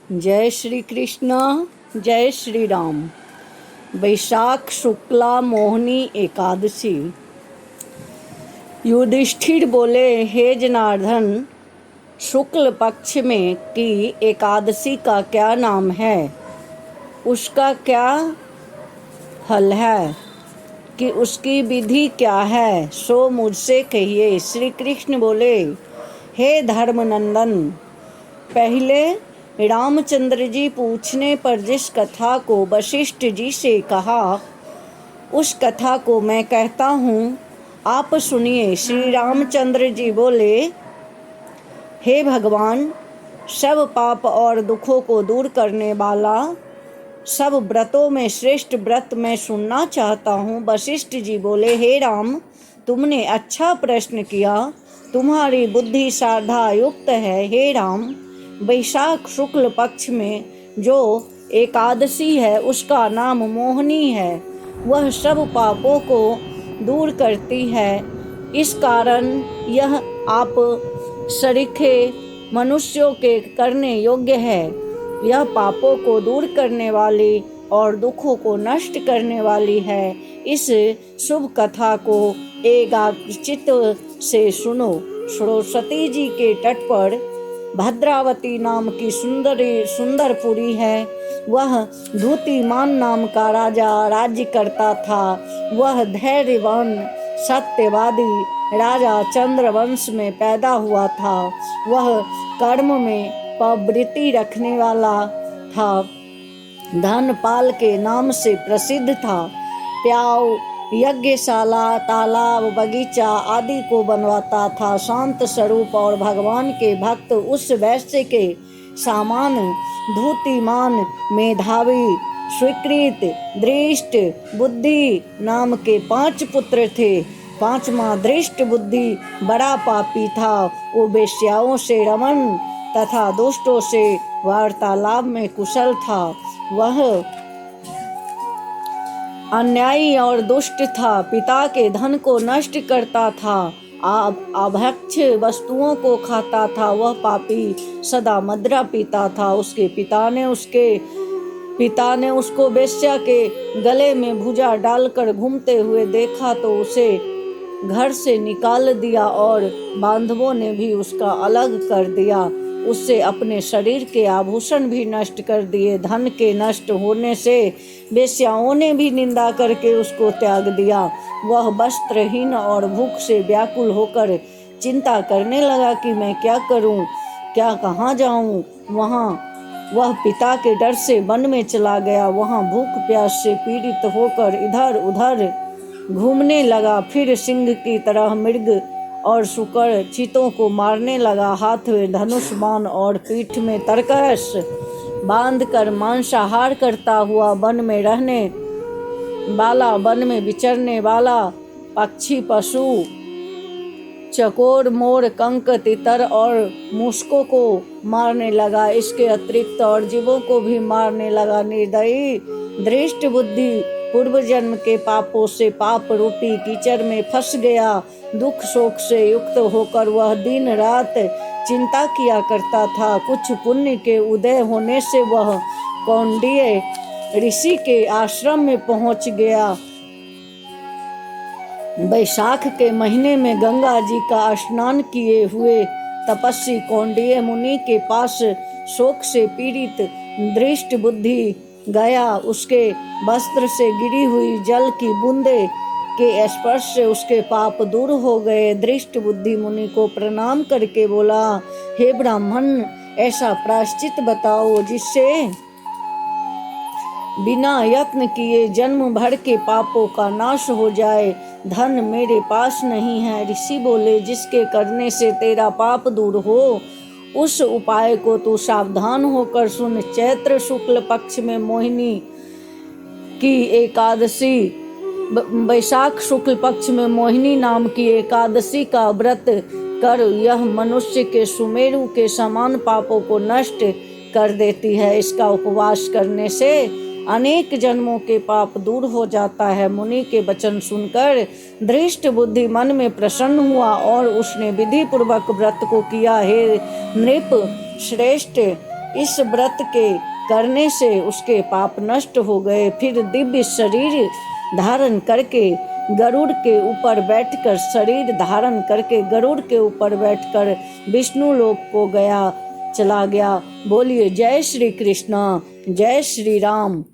जय श्री कृष्ण। जय श्री राम। वैशाख शुक्ला मोहिनी एकादशी। युधिष्ठिर बोले, हे जनार्दन, शुक्ल पक्ष में की एकादशी का क्या नाम है, उसका क्या फल है कि उसकी विधि क्या है, सो मुझसे कहिए। श्री कृष्ण बोले, हे धर्मनंदन, पहले रामचंद्र जी पूछने पर जिस कथा को वशिष्ठ जी से कहा, उस कथा को मैं कहता हूँ, आप सुनिए। श्री रामचंद्र जी बोले, हे भगवान, सब पाप और दुखों को दूर करने वाला सब व्रतों में श्रेष्ठ व्रत मैं सुनना चाहता हूँ। वशिष्ठ जी बोले, हे राम, तुमने अच्छा प्रश्न किया, तुम्हारी बुद्धि श्रद्धा युक्त है। हे राम, वैशाख शुक्ल पक्ष में जो एकादशी है उसका नाम मोहिनी है। वह सब पापों को दूर करती है। इस कारण यह आप सरीखे मनुष्यों के करने योग्य है। यह पापों को दूर करने वाली और दुखों को नष्ट करने वाली है। इस शुभ कथा को एकाग्रचित्त से सुनो। सरस्वती जी के तट पर भद्रावती नाम की सुंदरपुरी है। वह धूतिमान नाम का राजा राज्य करता था। वह धैर्यवान सत्यवादी राजा चंद्रवंश में पैदा हुआ था। वह कर्म में प्रवृत्ति रखने वाला था। धनपाल के नाम से प्रसिद्ध था। प्याऊ, यज्ञशाला, तालाब, बगीचा आदि को बनवाता था। शांत स्वरूप और भगवान के भक्त, उस वैश्य के सामान धूतिमान, मेधावी, स्वीकृत, दृष्ट बुद्धि नाम के 5 पुत्र थे। 5वां दृष्ट बुद्धि बड़ा पापी था। वो वेश्याओं से रमन तथा दुष्टों से वार्तालाप में कुशल था। वह अन्यायी और दुष्ट था। पिता के धन को नष्ट करता था। अभक्ष वस्तुओं को खाता था। वह पापी सदा मदिरा पीता था। उसके पिता ने उसको वेश्या के गले में भुजा डालकर घूमते हुए देखा तो उसे घर से निकाल दिया और बांधवों ने भी उसका अलग कर दिया। उससे अपने शरीर के आभूषण भी नष्ट कर दिए। धन के नष्ट होने से वेश्याओं ने भी निंदा करके उसको त्याग दिया। वह वस्त्रहीन और भूख से व्याकुल होकर चिंता करने लगा कि मैं क्या करूं, क्या कहाँ जाऊं। वह पिता के डर से वन में चला गया। वहाँ भूख प्यास से पीड़ित होकर इधर उधर घूमने लगा। फिर सिंह की तरह मृग और शुकर चीतों को मारने लगा। हाथ में धनुष बाण और पीठ में तरकस बांधकर मांसाहार करता हुआ वन में रहने वाला, वन में विचरने वाला पक्षी, पशु, चकोर, मोर, कंक, तितर और मूषकों को मारने लगा। इसके अतिरिक्त और जीवों को भी मारने लगा। निर्दयी दृष्ट बुद्धि पूर्व जन्म के पापों से पाप रूपी कीचड़ में फंस गया। दुख शोक से युक्त होकर वह दिन रात चिंता किया करता था। कुछ पुण्य के उदय होने से वह कौंडिन्य ऋषि के आश्रम में पहुंच गया। वैशाख के महीने में गंगा जी का स्नान किए हुए तपस्वी कौंडिन्य मुनि के पास शोक से पीड़ित दृष्ट बुद्धि गया। उसके वस्त्र से गिरी हुई जल की बूंदे के स्पर्श से उसके पाप दूर हो गए। दृष्ट बुद्धि मुनि को प्रणाम करके बोला, हे ब्राह्मण, ऐसा प्रायश्चित बताओ जिससे बिना यत्न किए जन्म भर के पापों का नाश हो जाए। धन मेरे पास नहीं है। ऋषि बोले, जिसके करने से तेरा पाप दूर हो उस उपाय को तू सावधान होकर सुन। चैत्र शुक्ल पक्ष में मोहिनी की एकादशी, वैशाख शुक्ल पक्ष में मोहिनी नाम की एकादशी का व्रत कर। यह मनुष्य के सुमेरु के समान पापों को नष्ट कर देती है। इसका उपवास करने से अनेक जन्मों के पाप दूर हो जाता है। मुनि के वचन सुनकर दृष्ट बुद्धि मन में प्रसन्न हुआ और उसने विधि पूर्वक व्रत को किया। हे नृप श्रेष्ठ, इस व्रत के करने से उसके पाप नष्ट हो गए। फिर दिव्य शरीर धारण करके गरुड़ के ऊपर बैठकर शरीर धारण करके गरुड़ के ऊपर बैठकर विष्णु लोक को चला गया। बोलिए जय श्री कृष्ण, जय श्री राम।